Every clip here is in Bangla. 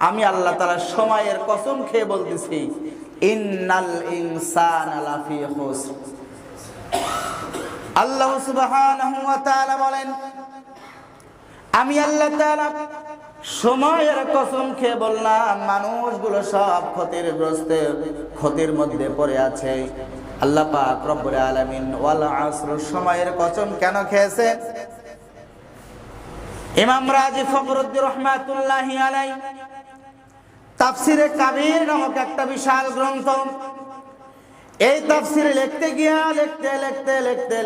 আমি আল্লাহ তাআলা সময়ের কসম খেয়ে বলতেছি, ইন্নাল ইনসানা লাফি খুসর। আল্লাহ সুবহানাহু ওয়া তাআলা বলেন, আমি আল্লাহ তাআলা সময়ের কসম খেয়ে বললাম মানুষগুলো সব ক্ষতির মধ্যে পড়ে আছে। আল্লাহ পাক রব্বুল আলামিন ওয়াল আসর, সময়ের কসম কেন খেয়েছে? ইমাম রাজি ফখরুদ্দীন রহমাতুল্লাহি আলাইহি তাফসিরে কাবীর নামক একটা বিশাল গ্রন্থ, এই তাফসিরে লিখতে গিয়া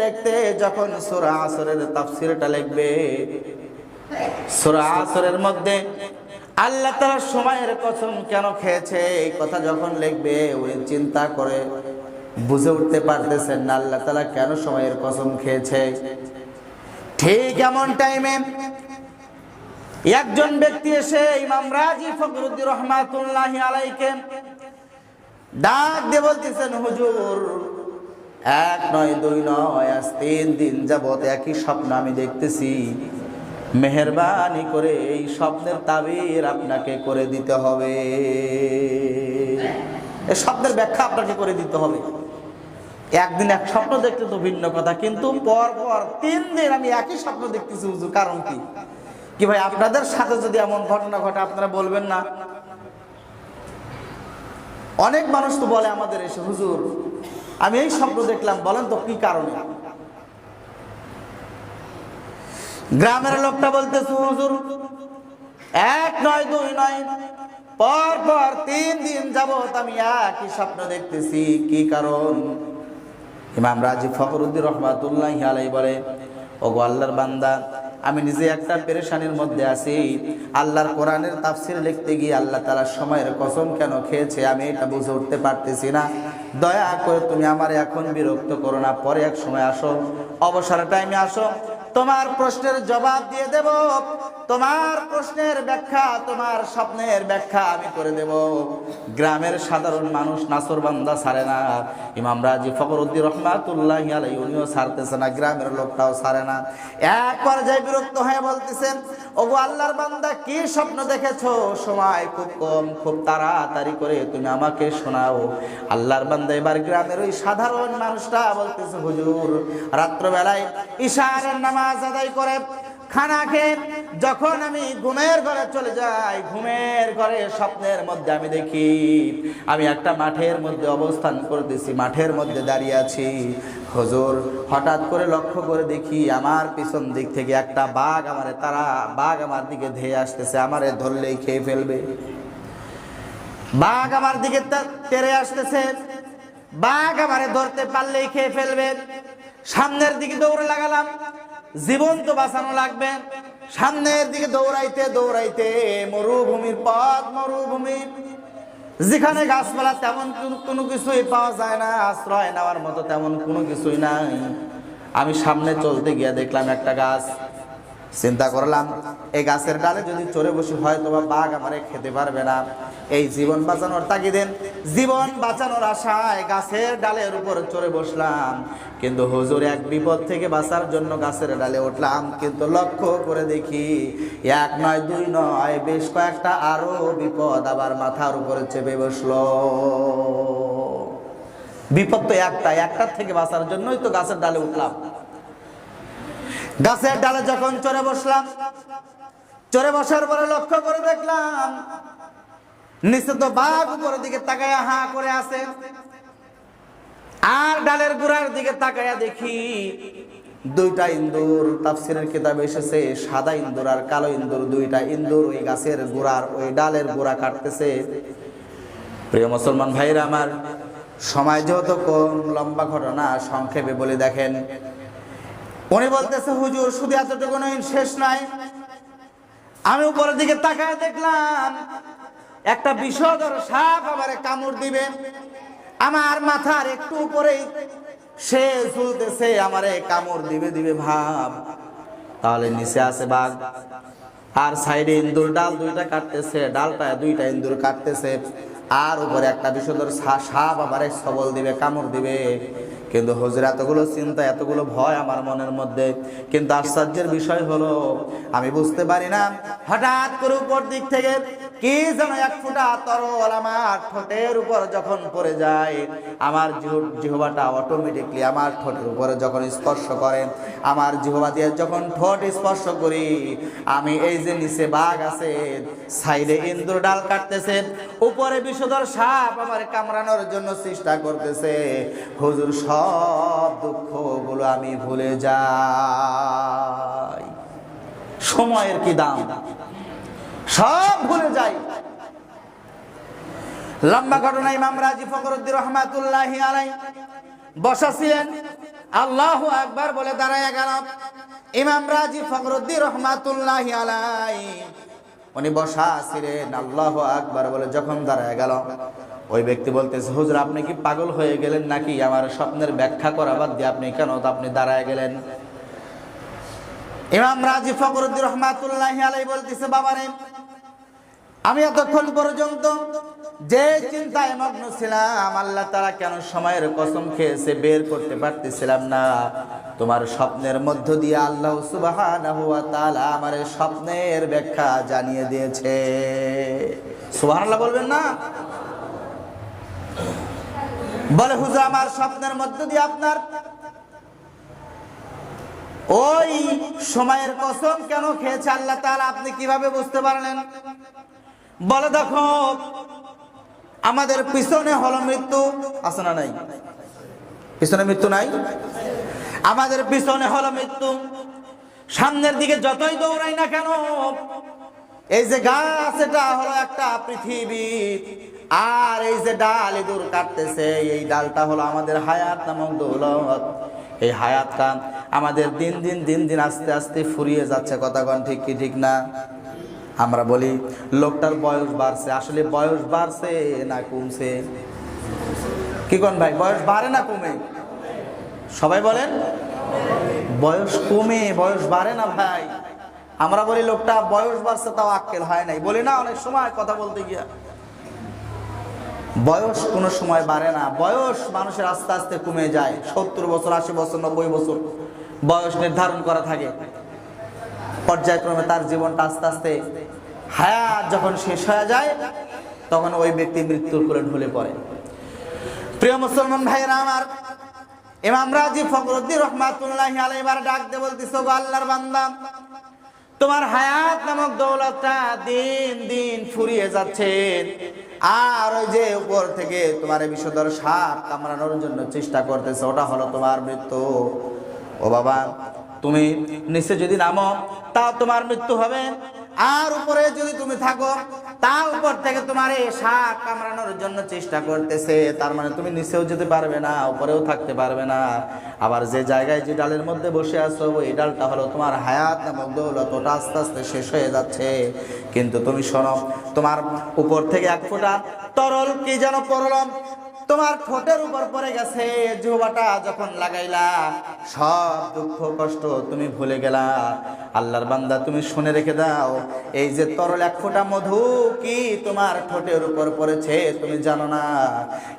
লিখতে যখন সূরা আসরের তাফসিরটা লিখবে, সূরা আসরের মধ্যে আল্লাহ তাআলা সময়ের কসম কেন খেয়েছে এই কথা যখন লিখবে, ওই চিন্তা করে বুঝে উঠতে পারতেছেন না আল্লাহ তাআলা কেন সময়ের কসম খেয়েছে। ঠিক এমন টাইমে একজন ব্যক্তি এসে ইমাম রাজি ফখরুদ্দীন রহমাতুল্লাহি আলাইহিকে ডাক দিয়ে বলতেছেন, হুজুর, 1 নয় 2 নয়, আজ 3 দিন যাবত একই স্বপ্ন আমি দেখতেছি। মেহেরবানি করে এই স্বপ্নের তাবির আপনাকে করে দিতে হবে, এই স্বপ্নের ব্যাখ্যা আপনাকে করে দিতে হবে। একদিন এক স্বপ্ন দেখতে তো ভিন্ন কথা, কিন্তু পর 3 দিন আমি একই স্বপ্ন দেখতেছি হুজুর, কারণ কি? কি ভাই, আপনাদের সাথে যদি এমন ঘটনা ঘটে আপনারা বলবেন না? অনেক মানুষ তো বলে আমাদের এসে, হুজুর আমি এই স্বপ্ন দেখলাম, বলেন তো কি কারণে? গ্রামের লোকটা বলতেছে, হুজুর 1 নয় 2 নয়, পর 3 দিন যাবত আমি একই স্বপ্ন দেখতেছি, কি কারণ? ইমাম রাজি ফখরুদ্দীন রহমাতুল্লাহি আলাইহি বলে, ওগো আল্লাহর বান্দা, আমি নিজে একটা পেরেশানির মধ্যে আছি। আল্লাহর কোরআনের তাফসীর লিখতে গিয়ে আল্লাহ তাআলা সময়ের কসম কেন খেয়েছে আমি এটা বুঝে উঠতে পারতেছি না। দয়া করে তুমি আমার এখন বিরক্ত করো না, পরে এক সময় আসো, অবসর টাইমে আসো, তোমার প্রশ্নের জবাব দিয়ে দেব, তোমার প্রশ্নের ব্যাখ্যা, তোমার স্বপ্নের ব্যাখ্যা আমি করে দেব। গ্রামের সাধারণ মানুষ নাসরবান্দা ছাড়ে না, ইমাম রাজি ফখরুদ্দীন রহমাতুল্লাহি আলাইহি উনিও ছাড়তেছে না, গ্রামের লোকটাও ছাড়ে না। এক পর্যায়ে বিরক্ত হয়ে বলতেছেন, ওগো আল্লাহর বান্দা, কি স্বপ্ন দেখেছো? সময় খুব কম, খুব তাড়াতাড়ি করে তুমি আমাকে শোনাও। আল্লাহর বান্দা এবার গ্রামের ওই সাধারণ মানুষটা বলতেছে, হুজুর রাত্রবেলায় ইশার নামাজ আদায় করে খানা খেয়ে যখন আমি ঘুমের ঘরে চলে যাই, ঘুমের ঘরে স্বপ্নের মধ্যে আমি দেখি আমি একটা মাঠের মধ্যে অবস্থান করতেছি, মাঠের মধ্যে দাঁড়িয়ে আছি। হুজুর হঠাৎ করে লক্ষ্য করে দেখি আমার পিছন দিক থেকে একটা বাঘ আমার দিকে ধেয়ে আসতেছে, আমারে ধরলেই খেয়ে ফেলবে। বাঘ আমার দিকে তেড়ে আসতেছে, বাঘ আমারে ধরতে পারলেই খেয়ে ফেলবে। সামনের দিকে দৌড়ে লাগালাম, জীবন তো বাঁচানো লাগবে। সামনের দিকে দৌড়াইতে মরুভূমির পথ, মরুভূমি, যেখানে গাছপালা তেমন কোনো কিছুই পাওয়া যায় না, আশ্রয় নেওয়ার মতো তেমন কোনো কিছুই নাই। আমি সামনে চলতে গিয়ে দেখলাম একটা গাছ। চিন্তা করলাম এই গাছের ডালে যদি চড়ে বসি হয়তো বা বাঘ আমারে খেতে পারবে না। এই জীবন বাঁচানোর তাগিদে, জীবন বাঁচানোর আশায় গাছের ডালের উপর চড়ে বসলাম। কিন্তু হুজুর এক বিপদ থেকে বাঁচার জন্য গাছের ডালে উঠলাম, কিন্তু লক্ষ্য করে দেখি 1 নয় 2 নয়, বেশ কয়েকটা আরো বিপদ আবার মাথার উপরে চেপে বসলো। বিপদ তো একটার থেকে বাঁচার জন্যই তো গাছের ডালে উঠলাম। গাছের ডালে যখন চড়ে বসলাম, চড়ে বসার পরে লক্ষ্য করে দেখলাম নিচে তো বাঘ উপরের দিকে তাকায়া হা করে আছে, আর ডালের গোড়ার দিকে তাকায়া দেখি 2টা ইন্দুর। তাফসীরের কিতাবে এসেছে সাদা ইন্দুর আর কালো ইন্দুর, 2টা ইন্দুর ওই গাছের গোড়ার, ওই ডালের গোড়া কাটতেছে। প্রিয় মুসলমান ভাইরা আমার, সময় যেহেতু কম, লম্বা ঘটনা সংক্ষেপে বলে দেখেন। উনি বলতেছে, হুজুর শুধু এতটুকু নয়, শেষ নাই। আমি উপরের দিকে তাকায় দেখলাম একটা বিষধর সাপ আমারে কামড় দিবে। আমার মাথার একটু উপরেই সে ঝুলতেছে, আমারে কামড় দিবে ভাব। তাহলে নিচে আছে বাঘ, আর সাইডে ইন্দুর, ডাল 2টা কাটতেছে, ডালটা 2টা ইন্দুর কাটতেছে, আর উপরে একটা বিষধর সাপ আমারে সবল দিবে, কামড় দিবে। কিন্তু হুজুর এতগুলো চিন্তা, এতগুলো ভয় আমার মনের মধ্যে, কিন্তু আশ্চর্যের বিষয় হলো আমি বুঝতে পারি না, হঠাৎ করে উপর দিক থেকে কি যেন এক ফোঁটা তরল আমার ঠোঁটের উপর যখন পড়ে যায়, আমার জিহ্বাটা অটোমেটিকলি আমার ঠোঁটের উপরে যখন স্পর্শ করে, আমার জিহ্বা দিয়ে যখন ঠোঁট স্পর্শ করি, আমি এই যে নিচে বাঘ আছে, সাইডে ইন্দুর ডাল কাটতেছে, উপরে বিষধর সাপ আমার কামড়ানোর জন্য চেষ্টা করতেছে, হুজুর সব দুঃখগুলো আমি ভুলে যাই। সময়ের কি দাম, সব ভুলে যাই। লম্বা ঘটনা, ইমাম রাজি ফখরুদ্দীন রহমাতুল্লাহি আলাইহি বসা ছিলেন, আল্লাহু আকবার বলে দাঁড়ায় গেল। ইমাম রাজি ফখরুদ্দীন রহমাতুল্লাহি আলাইহি উনি বসা ছিলেন, আল্লাহু আকবার বলে যখন দাঁড়ায় গেল, ওই ব্যক্তি বলতেছে, হুজুর আপনি কি পাগল হয়ে গেলেন নাকি? আমার স্বপ্নের ব্যাখ্যা করা বাদ দিয়ে আপনি কেন আপনি দাঁড়ায় গেলেন? ইমাম রাজি ফখরুদ্দীন রহমাতুল্লাহি আলাইহি বলতেছে, বাবারে আমি এতক্ষণ পর্যন্ত যে চিন্তায় মগ্ন ছিলাম, আল্লাহ তাআলা কেন সময়ের কসম খেয়েছে বের করতে পারতেছিলাম না। তোমার স্বপ্নের মধ্য দিয়ে আল্লাহ সুবহানাহু ওয়া তাআলা আমার স্বপ্নের ব্যাখ্যা জানিয়ে দিয়েছে। সুবহানাল্লাহ বলবেন না? বলে হুজুর আমার স্বপ্নের মধ্য দিয়ে আপনার ওই সময়ের কসম কেন খেয়েছে আল্লাহ তাআলা, আপনি কিভাবে বুঝতে পারলেন? বলে দেখো আমাদের পিছনে হলো মৃত্যু, আছে না নাই? পিছনে মৃত্যু নাই? আমাদের পিছনে হলো মৃত্যু, সামনের দিকে যতই দৌড়াই না কেন, এই যে গাছ এটা হলো একটা পৃথিবী, আর এই যে ডাল ইঁদুর কাটতেছে, এই ডালটা হলো আমাদের হায়াত নামক দৌলত। এই হায়াতটা আমাদের দিন দিন আস্তে আস্তে ফুরিয়ে যাচ্ছে। কথা কোন ঠিক কি ঠিক না? আমরা বলি লোকটার বয়স বাড়ছে, আসলে বয়স বাড়ছে না কমছে? কি কোন ভাই, বয়স বাড়ে না কমে? সবাই বলেন বয়স কমে, বয়স বাড়ে না ভাই। আমরা বলি লোকটা বয়স বাড়ছে, তাও আক্কেল হয় নাই, বলি না অনেক সময় কথা বলতে গিয়া। বয়স কোনো সময় বাড়ে না, বয়স মানুষের আস্তে আস্তে কমে যায়। 70 বছর, 80 বছর, 90 বছর বয়স নির্ধারণ করা থাকে। পর্যায়ক্রমে তার জীবনটা আস্তে আস্তে হায়াত যখন শেষ হয়ে যায়, তখন ওই ব্যক্তি মৃত্যুর কোলে ঢলে পড়ে। প্রিয় মুসলমান ভাইরা আমার, ইমাম রাজি ফখরুদ্দীন রহমাতুল্লাহি আলাইহি এবার ডাক দিয়ে বলতেছে, গো আল্লাহর বান্দা, তোমার হায়াত নামক দৌলতটা দিন দিন ফুরিয়ে যাচ্ছে, আর ওই যে উপর থেকে তোমার বিষধর সাপ কামড়ানোর জন্য চেষ্টা করতেছে, ওটা হলো তোমার মৃত্যু। ও বাবা, তুমি নিচে যদি নামো তাও তোমার মৃত্যু হবে, আর উপরে যদি তুমি থাকো তা উপর থেকে তোমার এই সাপ কামড়ানোর জন্য চেষ্টা করতেছে, তার মানে তুমি নিচেও যেতে পারবে না, উপরেও থাকতে পারবে না। আবার যে জায়গায় যে ডালের মধ্যে বসে আছো, ওই ডালটা হলো তোমার হায়াত নামক দৌলত, ওটা আস্তে আস্তে শেষ হয়ে যাচ্ছে। কিন্তু তুমি শোনো, তোমার উপর থেকে এক ফোঁটা তরল কি যেন পড়লো, তোমার ঠোঁটের উপর পড়ে গেছে, জিহ্বাটা যখন লাগাইলা সব দুঃখ কষ্ট তুমি ভুলে গেলা। আল্লাহর বান্দা তুমি শুনে রেখে দাও, এই যে তরল এক ফোঁটা মধু কি তোমার ঠোঁটের উপর পড়েছে তুমি জানো না?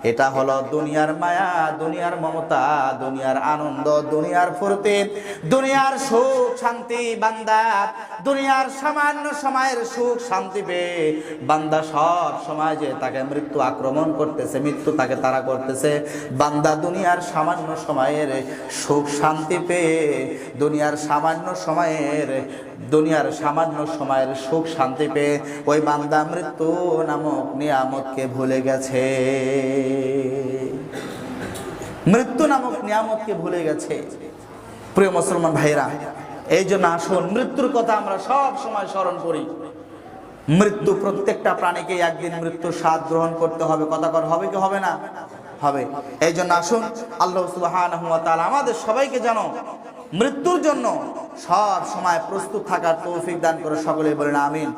এটা হলো দুনিয়ার মায়া, দুনিয়ার মমতা, দুনিয়ার আনন্দ, দুনিয়ার ফুর্তি, দুনিয়ার সুখ শান্তি। বান্দা দুনিয়ার সামান্য সময়ের সুখ শান্তি পেয়ে বান্দা সব সময় যে তাকে মৃত্যু আক্রমণ করতেছে, মৃত্যু তাকে তারা করতেছে, বান্দা দুনিয়ার সামান্য সময়ের সুখ শান্তি পেয়ে দুনিয়ার সামান্য সময়ের সুখ শান্তি পেয়ে ওই বান্দা মৃত্যু নামক নিয়ামতকে ভুলে গেছে, মৃত্যু নামক নিয়ামতকে ভুলে গেছে। প্রিয় মুসলমান ভাইরা, এই জন্য আসুন মৃত্যুর কথা আমরা সব সময় স্মরণ করি। মৃত্যু প্রত্যেকটা প্রাণীকে একদিন মৃত্যুর স্বাদ গ্রহণ করতে হবে। কথা কর হবে কি হবে না? হবে। এই জন্য আসুন আল্লাহ সুবহানাহু ওয়া তাআলা আমাদের সবাইকে যেন মৃত্যুর জন্য সব সময় প্রস্তুত থাকার তৌফিক দান করে। সকলেই বলেন আমিন।